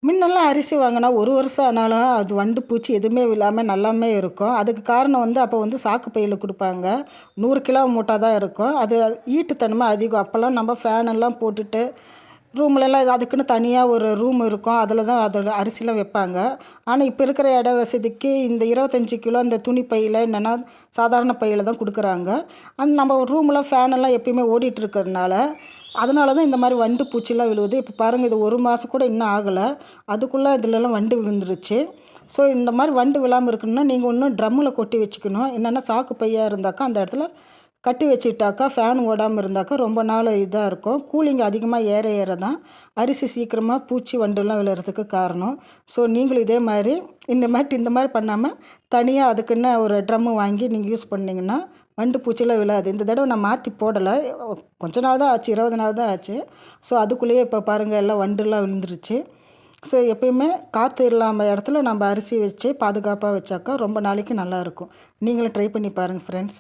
முன்னெல்லாம் அரிசி வாங்கினா ஒரு வருஷம் ஆனாலும் அது வண்டு பூச்சி எதுவுமே இல்லாமல் நல்லாமே இருக்கும். அதுக்கு காரணம் வந்து அப்போ வந்து சாக்கு பையில் கொடுப்பாங்க. 100 கிலோ மூட்டை தான் இருக்கும். அது ஈட்டுத்தன்மை அதிகம். அப்போல்லாம் நம்ம ஃபேன் எல்லாம் போட்டுட்டு ரூம்லலாம் அதுக்குன்னு தனியாக ஒரு ரூம் இருக்கும். அதில் தான் அதோட அரிசிலாம் வைப்பாங்க. ஆனால் இப்போ இருக்கிற இட வசதிக்கு இந்த 25 கிலோ அந்த துணி பையில் இல்லைன்னா சாதாரண பையில் தான் கொடுக்குறாங்க. நம்ம ரூமில் ஃபேனெல்லாம் எப்பயுமே ஓடிட்டு இருக்கிறதுனால அதனால தான் இந்த மாதிரி வண்டு பூச்சிலாம் விழுவுது. இப்போ பாருங்கள், இது 1 மாதம் கூட இன்னும் ஆகலை. அதுக்குள்ளே இதுலலாம் வண்டு விழுந்துருச்சு. ஸோ இந்த மாதிரி வண்டு விழாமல் இருக்கணும்னா நீங்கள் இன்னும் ட்ரம்மில் கொட்டி வச்சுக்கணும். என்னென்னா சாக்கு பையாக இருந்தாக்கா அந்த இடத்துல கட்டி வச்சுக்கிட்டாக்கா ஃபேன் ஓடாமல் இருந்தாக்கா ரொம்ப நாள் இதாக இருக்கும். கூலிங் அதிகமாக ஏற ஏற தான் அரிசி சீக்கிரமாக பூச்சி வண்டுலாம் விழுறதுக்கு காரணம். ஸோ நீங்களும் இதே மாதிரி இந்த மாதிரி பண்ணாமல் தனியாக அதுக்குன்னு ஒரு ட்ரம்மு வாங்கி நீங்கள் யூஸ் பண்ணிங்கன்னா வண்டு பூச்சிலாம் விழாது. இந்த தடவை நான் மாற்றி போடலை. கொஞ்ச நாள் தான் ஆச்சு, 20 நாள் தான் ஆச்சு. ஸோ அதுக்குள்ளேயே இப்போ பாருங்கள் எல்லாம் வண்டுலாம் விழுந்துருச்சு. ஸோ எப்பயுமே காற்று இல்லாமல் இடத்துல நம்ம அரிசி வச்சு பாதுகாப்பாக வச்சாக்கா ரொம்ப நாளைக்கு நல்லாயிருக்கும். நீங்களும் ட்ரை பண்ணி பாருங்கள் ஃப்ரெண்ட்ஸ்.